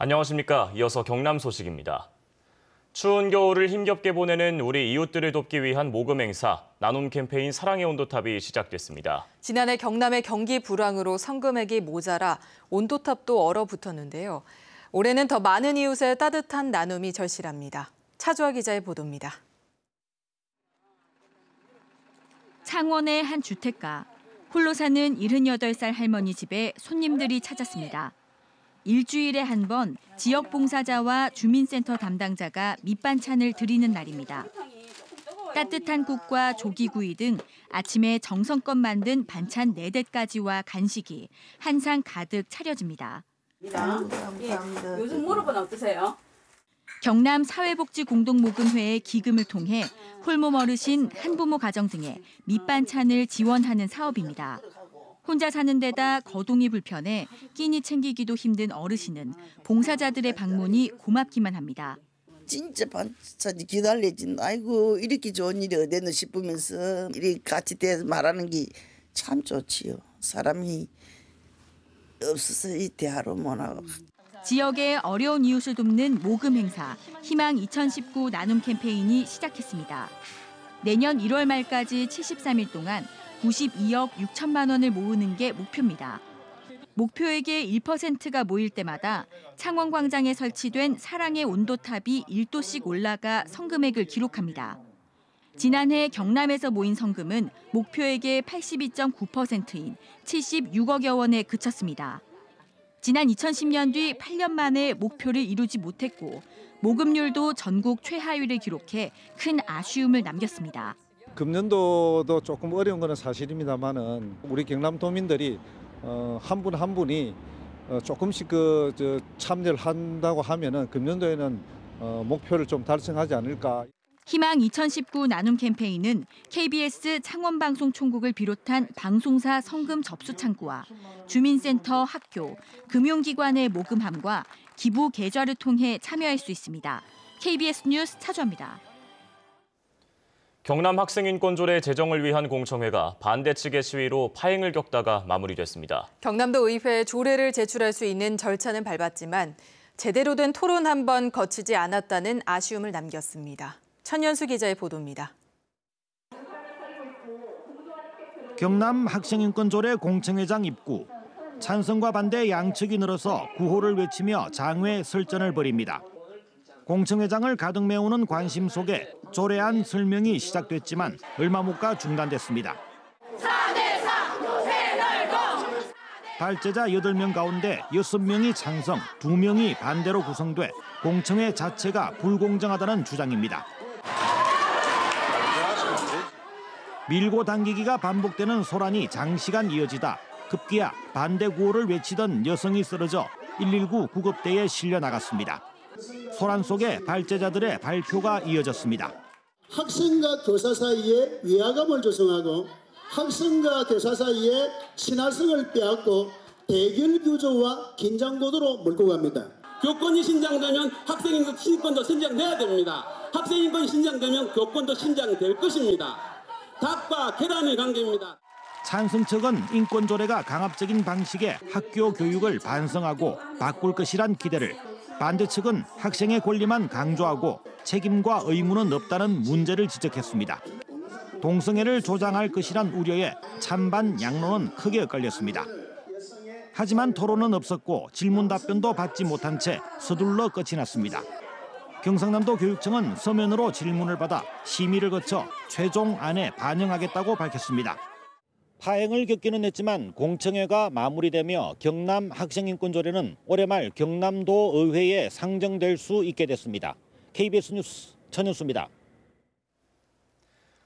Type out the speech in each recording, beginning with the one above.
안녕하십니까. 이어서 경남 소식입니다. 추운 겨울을 힘겹게 보내는 우리 이웃들을 돕기 위한 모금 행사, 나눔 캠페인 사랑의 온도탑이 시작됐습니다. 지난해 경남의 경기 불황으로 성금액이 모자라 온도탑도 얼어붙었는데요. 올해는 더 많은 이웃의 따뜻한 나눔이 절실합니다. 차주아 기자의 보도입니다. 창원의 한 주택가. 홀로 사는 78살 할머니 집에 손님들이 찾았습니다. 일주일에 한 번 지역 봉사자와 주민센터 담당자가 밑반찬을 드리는 날입니다. 따뜻한 국과 조기구이 등 아침에 정성껏 만든 반찬 4대까지와 간식이 한 상 가득 차려집니다. 요즘 무릎은 어떠세요? 경남 사회복지공동모금회의 기금을 통해 홀몸 어르신, 한부모 가정 등에 밑반찬을 지원하는 사업입니다. 혼자 사는 데다 거동이 불편해 끼니 챙기기도 힘든 어르신은 봉사자들의 방문이 고맙기만 합니다. 진짜 반찬이 기다려진, 아이고 이렇게 좋은 일이 어딨나 싶으면서 이렇게 같이 대해서 말하는 게 참 좋지요. 사람이 없어서 이 대화로 못 하고. 지역의 어려운 이웃을 돕는 모금 행사, 희망 2019 나눔 캠페인이 시작했습니다. 내년 1월 말까지 73일 동안 92억 6천만 원을 모으는 게 목표입니다. 목표액의 1%가 모일 때마다 창원광장에 설치된 사랑의 온도탑이 1도씩 올라가 성금액을 기록합니다. 지난해 경남에서 모인 성금은 목표액의 82.9%인 76억여 원에 그쳤습니다. 지난 2010년 뒤 8년 만에 목표를 이루지 못했고 모금률도 전국 최하위를 기록해 큰 아쉬움을 남겼습니다. 금년도도 조금 어려운 건 사실입니다만은 우리 경남도민들이 한 분 한 분이 조금씩 참여를 한다고 하면은 금년도에는 목표를 좀 달성하지 않을까. 희망 2019 나눔 캠페인은 KBS 창원방송총국을 비롯한 방송사 성금 접수 창구와 주민센터, 학교, 금융기관의 모금함과 기부 계좌를 통해 참여할 수 있습니다. KBS 뉴스 차주아입니다. 경남 학생인권조례 제정을 위한 공청회가 반대 측의 시위로 파행을 겪다가 마무리됐습니다. 경남도 의회에 조례를 제출할 수 있는 절차는 밟았지만 제대로 된 토론 한 번 거치지 않았다는 아쉬움을 남겼습니다. 천연수 기자의 보도입니다. 경남 학생인권조례 공청회장 입구. 찬성과 반대 양측이 늘어서 구호를 외치며 장외 설전을 벌입니다. 공청회장을 가득 메우는 관심 속에 조례안 설명이 시작됐지만 얼마 못 가 중단됐습니다. 4대3 요새 넓고 발제자 8명 가운데 6명이 찬성, 2명이 반대로 구성돼 공청회 자체가 불공정하다는 주장입니다. 밀고 당기기가 반복되는 소란이 장시간 이어지다 급기야 반대 구호를 외치던 여성이 쓰러져 119 구급대에 실려 나갔습니다. 소란 속에 발제자들의 발표가 이어졌습니다. 학생과 교사 사이에 위화감을 조성하고 학생과 교사 사이에 친화성을 빼앗고 대결 구조와 긴장 구도로 몰고 갑니다. 교권이 신장되면 학생인권 신권도 신장돼야 됩니다. 학생인권이 신장되면 교권도 신장될 것입니다. 닭과 계란의 관계입니다. 찬성 측은 인권조례가 강압적인 방식의 학교 교육을 반성하고 바꿀 것이란 기대를, 반대 측은 학생의 권리만 강조하고 책임과 의무는 없다는 문제를 지적했습니다. 동성애를 조장할 것이란 우려에 찬반 양론은 크게 엇갈렸습니다. 하지만 토론은 없었고 질문 답변도 받지 못한 채 서둘러 끝이 났습니다. 경상남도 교육청은 서면으로 질문을 받아 심의를 거쳐 최종 안에 반영하겠다고 밝혔습니다. 파행을 겪기는 했지만 공청회가 마무리되며 경남 학생인권조례는 올해 말 경남도 의회에 상정될 수 있게 됐습니다. KBS 뉴스 천연수입니다.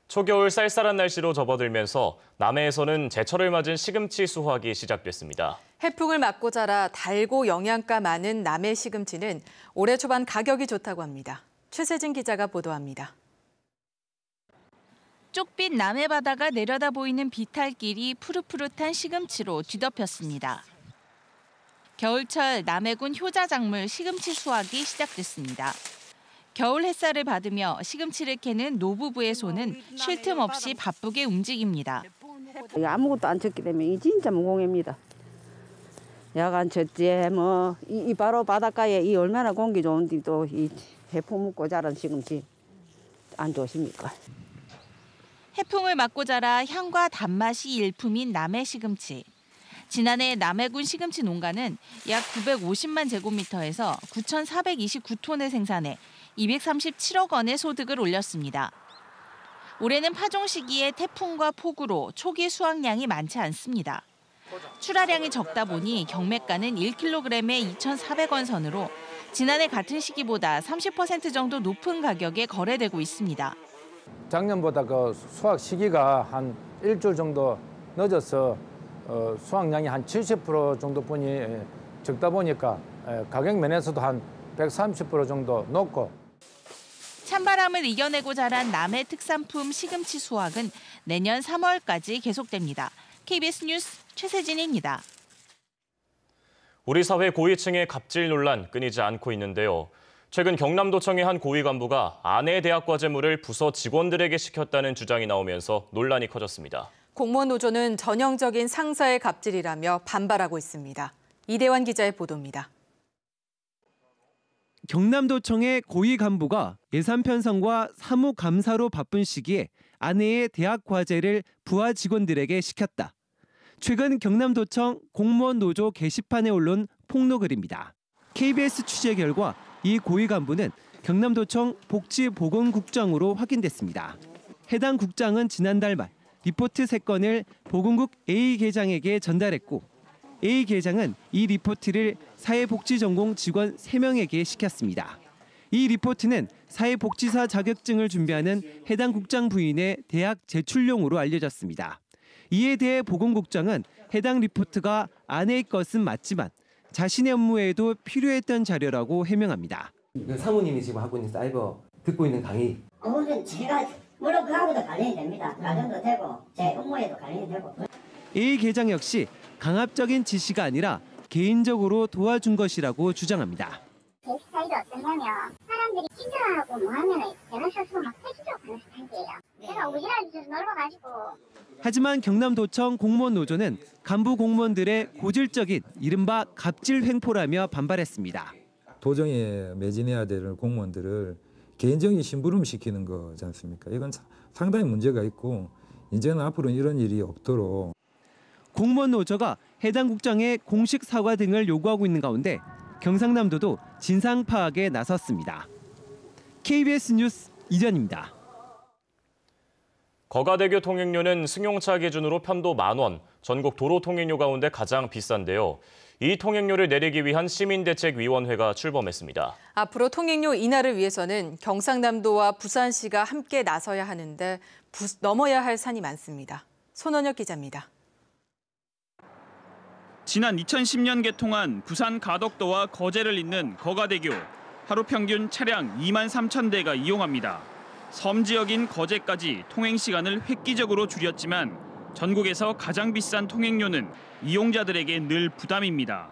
초겨울 쌀쌀한 날씨로 접어들면서 남해에서는 제철을 맞은 시금치 수확이 시작됐습니다. 해풍을 맞고 자라 달고 영양가 많은 남해 시금치는 올해 초반 가격이 좋다고 합니다. 최세진 기자가 보도합니다. 쪽빛 남해 바다가 내려다 보이는 비탈길이 푸릇푸릇한 시금치로 뒤덮였습니다. 겨울철 남해군 효자작물 시금치 수확이 시작됐습니다. 겨울 햇살을 받으며 시금치를 캐는 노부부의 손은 쉴 틈 없이 바쁘게 움직입니다. 아무것도 안 쳤기 때문에 이 진짜 무공해입니다. 야간 첫째 이 바로 바닷가에 이 얼마나 공기 좋은데 또 이 해풍 맞고 자란 시금치 안 좋습니까? 해풍을 맞고 자라 향과 단맛이 일품인 남해 시금치. 지난해 남해군 시금치 농가는 약 950만 제곱미터에서 9,429톤을 생산해 237억 원의 소득을 올렸습니다. 올해는 파종 시기에 태풍과 폭우로 초기 수확량이 많지 않습니다. 출하량이 적다 보니 경매가는 1kg에 2,400원 선으로 지난해 같은 시기보다 30% 정도 높은 가격에 거래되고 있습니다. 작년보다 그 수확 시기가 한 일주일 정도 늦어서 수확량이 한 70% 정도뿐이 적다 보니까 가격 면에서도 한 130% 정도 높고. 찬바람을 이겨내고 자란 남해 특산품 시금치 수확은 내년 3월까지 계속됩니다. KBS 뉴스 최세진입니다. 우리 사회 고위층의 갑질 논란 끊이지 않고 있는데요. 최근 경남도청의 한 고위 간부가 아내 대학 과제물을 부서 직원들에게 시켰다는 주장이 나오면서 논란이 커졌습니다. 공무원 노조는 전형적인 상사의 갑질이라며 반발하고 있습니다. 이대환 기자의 보도입니다. 경남도청의 고위 간부가 예산 편성과 사무 감사로 바쁜 시기에 아내의 대학 과제를 부하 직원들에게 시켰다. 최근 경남도청 공무원 노조 게시판에 올린 폭로글입니다. KBS 취재 결과 이 고위 간부는 경남도청 복지보건국장으로 확인됐습니다. 해당 국장은 지난달 말 리포트 3건을 보건국 A 계장에게 전달했고 A 계장은 이 리포트를 사회복지전공 직원 3명에게 시켰습니다. 이 리포트는 사회복지사 자격증을 준비하는 해당 국장 부인의 대학 제출용으로 알려졌습니다. 이에 대해 보건국장은 해당 리포트가 아내의 것은 맞지만 자신의 업무에도 필요했던 자료라고 해명합니다. 사모님이 지금 하고 있는 사이버 듣고 있는 강의. 그건 제가 물론 그하고도 관련이 됩니다. 가정도 되고 제 업무에도 관련이 되고. A 계장 역시 강압적인 지시가 아니라 개인적으로 도와준 것이라고 주장합니다. 제 스타일이 어떠냐면 사람들이 찌질하고 뭐 하면 대면 실수로 막 해주려고 하는 스타일이에요. 제가 오지랖이 좀 넓어가지고. 하지만 경남도청 공무원 노조는 간부 공무원들의 고질적인 이른바 갑질 횡포라며 반발했습니다. 도정에 매진해야 될 공무원들을 개인적인 심부름시키는 거지 않습니까? 이건 상당히 문제가 있고 이제는 앞으로는 이런 일이 없도록. 공무원 노조가 해당 국장의 공식 사과 등을 요구하고 있는 가운데 경상남도도 진상 파악에 나섰습니다. KBS 뉴스 이전입니다. 거가대교 통행료는 승용차 기준으로 편도 10,000원, 전국 도로 통행료 가운데 가장 비싼데요. 이 통행료를 내리기 위한 시민대책위원회가 출범했습니다. 앞으로 통행료 인하를 위해서는 경상남도와 부산시가 함께 나서야 하는데 넘어야 할 산이 많습니다. 손원혁 기자입니다. 지난 2010년 개통한 부산 가덕도와 거제를 잇는 거가대교. 하루 평균 차량 23,000대가 이용합니다. 섬 지역인 거제까지 통행 시간을 획기적으로 줄였지만 전국에서 가장 비싼 통행료는 이용자들에게 늘 부담입니다.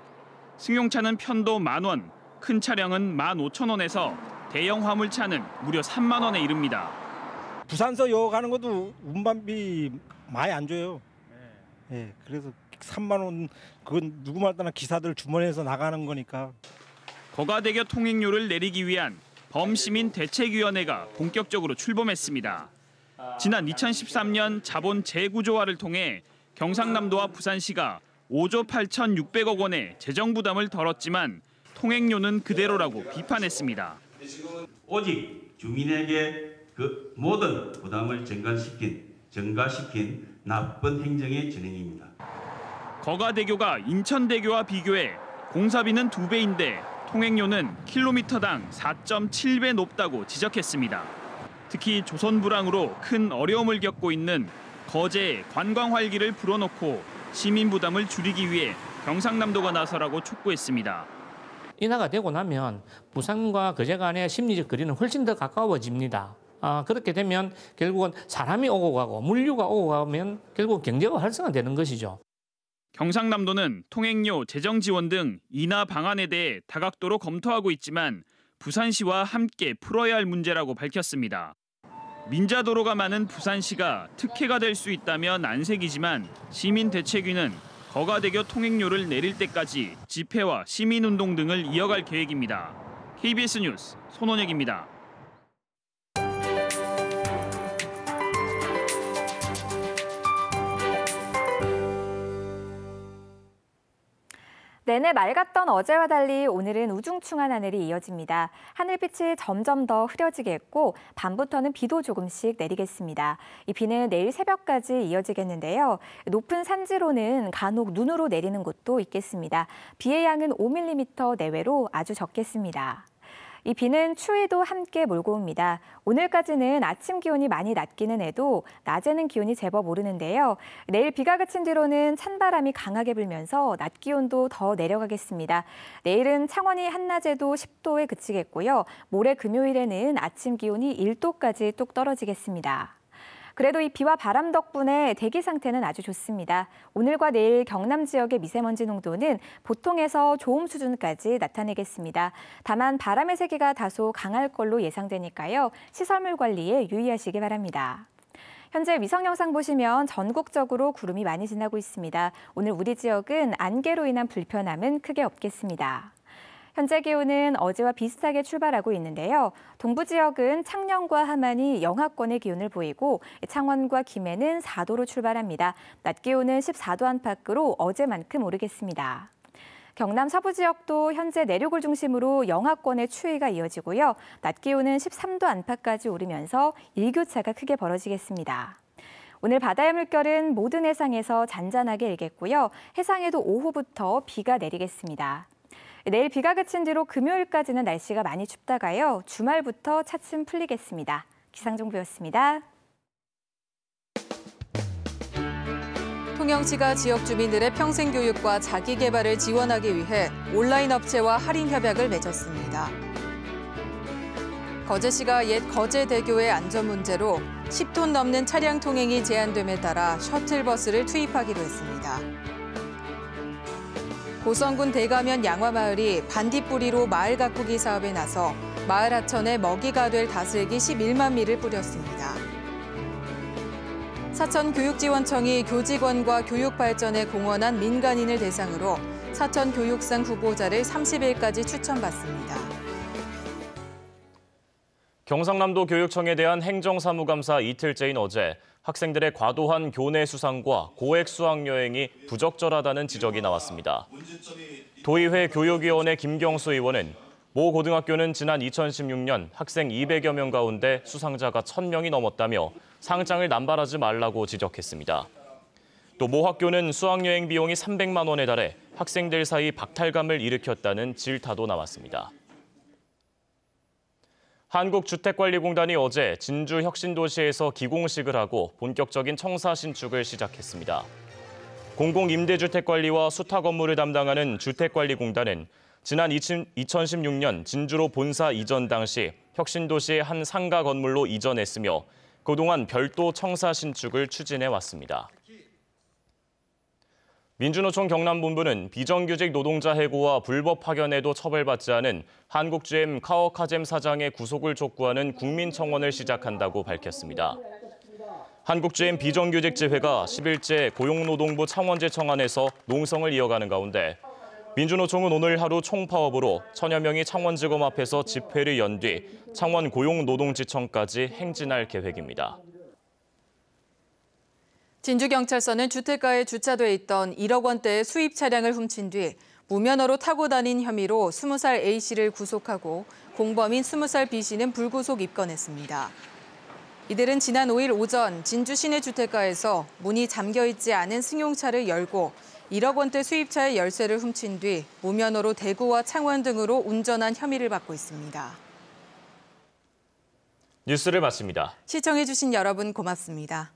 승용차는 편도 10,000원, 큰 차량은 15,000원에서 대형 화물차는 무려 3만 원에 이릅니다. 부산서 요 가는 것도 운반비 많이 안 줘요. 네, 그래서 3만 원 그건 누구말 따나 기사들 주머니에서 나가는 거니까. 거가대교 통행료를 내리기 위한 범시민 대책위원회가 본격적으로 출범했습니다. 지난 2013년 자본 재구조화를 통해 경상남도와 부산시가 5조 8,600억 원의 재정 부담을 덜었지만 통행료는 그대로라고 비판했습니다. 오직 주민에게 그 모든 부담을 증가시킨 나쁜 행정의 진행입니다. 거가대교가 인천대교와 비교해 공사비는 2배인데 통행료는 킬로미터당 4.7배 높다고 지적했습니다. 특히 조선 불황으로 큰 어려움을 겪고 있는 거제의 관광 활기를 불어넣고 시민 부담을 줄이기 위해 경상남도가 나서라고 촉구했습니다. 인하가 되고 나면 부산과 거제 간의 심리적 거리는 훨씬 더 가까워집니다. 그렇게 되면 결국은 사람이 오고 가고 물류가 오고 가면 결국 경제가 활성화되는 것이죠. 경상남도는 통행료, 재정 지원 등 인하 방안에 대해 다각도로 검토하고 있지만 부산시와 함께 풀어야 할 문제라고 밝혔습니다. 민자도로가 많은 부산시가 특혜가 될 수 있다면 안색이지만 시민대책위는 거가대교 통행료를 내릴 때까지 집회와 시민운동 등을 이어갈 계획입니다. KBS 뉴스 손원혁입니다. 내내 맑았던 어제와 달리 오늘은 우중충한 하늘이 이어집니다. 하늘빛이 점점 더 흐려지게 했고 밤부터는 비도 조금씩 내리겠습니다. 이 비는 내일 새벽까지 이어지겠는데요. 높은 산지로는 간혹 눈으로 내리는 곳도 있겠습니다. 비의 양은 5mm 내외로 아주 적겠습니다. 이 비는 추위도 함께 몰고 옵니다. 오늘까지는 아침 기온이 많이 낮기는 해도 낮에는 기온이 제법 오르는데요. 내일 비가 그친 뒤로는 찬바람이 강하게 불면서 낮 기온도 더 내려가겠습니다. 내일은 창원이 한낮에도 10도에 그치겠고요. 모레 금요일에는 아침 기온이 1도까지 뚝 떨어지겠습니다. 그래도 이 비와 바람 덕분에 대기 상태는 아주 좋습니다. 오늘과 내일 경남 지역의 미세먼지 농도는 보통에서 좋음 수준까지 나타내겠습니다. 다만 바람의 세기가 다소 강할 걸로 예상되니까요. 시설물 관리에 유의하시기 바랍니다. 현재 위성 영상 보시면 전국적으로 구름이 많이 지나고 있습니다. 오늘 우리 지역은 안개로 인한 불편함은 크게 없겠습니다. 현재 기온은 어제와 비슷하게 출발하고 있는데요. 동부 지역은 창녕과 함안이 영하권의 기온을 보이고 창원과 김해는 4도로 출발합니다. 낮 기온은 14도 안팎으로 어제만큼 오르겠습니다. 경남 서부 지역도 현재 내륙을 중심으로 영하권의 추위가 이어지고요. 낮 기온은 13도 안팎까지 오르면서 일교차가 크게 벌어지겠습니다. 오늘 바다의 물결은 모든 해상에서 잔잔하게 일겠고요. 해상에도 오후부터 비가 내리겠습니다. 내일 비가 그친 뒤로 금요일까지는 날씨가 많이 춥다가요. 주말부터 차츰 풀리겠습니다. 기상정보였습니다. 통영시가 지역 주민들의 평생 교육과 자기 개발을 지원하기 위해 온라인 업체와 할인 협약을 맺었습니다. 거제시가 옛 거제대교의 안전 문제로 10톤 넘는 차량 통행이 제한됨에 따라 셔틀버스를 투입하기로 했습니다. 고성군 대가면 양화마을이 반딧불이로 마을 가꾸기 사업에 나서 마을 하천에 먹이가 될 다슬기 11만 미를 뿌렸습니다. 사천교육지원청이 교직원과 교육 발전에 공헌한 민간인을 대상으로 사천교육상 후보자를 30일까지 추천받습니다. 경상남도 교육청에 대한 행정사무감사 이틀째인 어제 학생들의 과도한 교내 수상과 고액 수학여행이 부적절하다는 지적이 나왔습니다. 도의회 교육위원회 김경수 의원은 모 고등학교는 지난 2016년 학생 200여 명 가운데 수상자가 1,000명이 넘었다며 상장을 남발하지 말라고 지적했습니다. 또 모 학교는 수학여행 비용이 300만 원에 달해 학생들 사이 박탈감을 일으켰다는 질타도 나왔습니다. 한국주택관리공단이 어제 진주 혁신도시에서 기공식을 하고 본격적인 청사 신축을 시작했습니다. 공공임대주택관리와 수탁 업무를 담당하는 주택관리공단은 지난 2016년 진주로 본사 이전 당시 혁신도시의 한 상가 건물로 이전했으며 그동안 별도 청사 신축을 추진해 왔습니다. 민주노총 경남본부는 비정규직 노동자 해고와 불법 파견에도 처벌받지 않은 한국GM 카오카잼 사장의 구속을 촉구하는 국민청원을 시작한다고 밝혔습니다. 한국GM 비정규직지회가 10일째 고용노동부 창원지 청안에서 농성을 이어가는 가운데 민주노총은 오늘 하루 총파업으로 1,000여 명이 창원지검 앞에서 집회를 연 뒤 창원 고용노동지청까지 행진할 계획입니다. 진주경찰서는 주택가에 주차돼 있던 1억 원대의 수입 차량을 훔친 뒤 무면허로 타고 다닌 혐의로 20살 A씨를 구속하고 공범인 20살 B씨는 불구속 입건했습니다. 이들은 지난 5일 오전 진주 시내 주택가에서 문이 잠겨있지 않은 승용차를 열고 1억 원대 수입차의 열쇠를 훔친 뒤 무면허로 대구와 창원 등으로 운전한 혐의를 받고 있습니다. 뉴스를 마칩니다. 시청해주신 여러분 고맙습니다.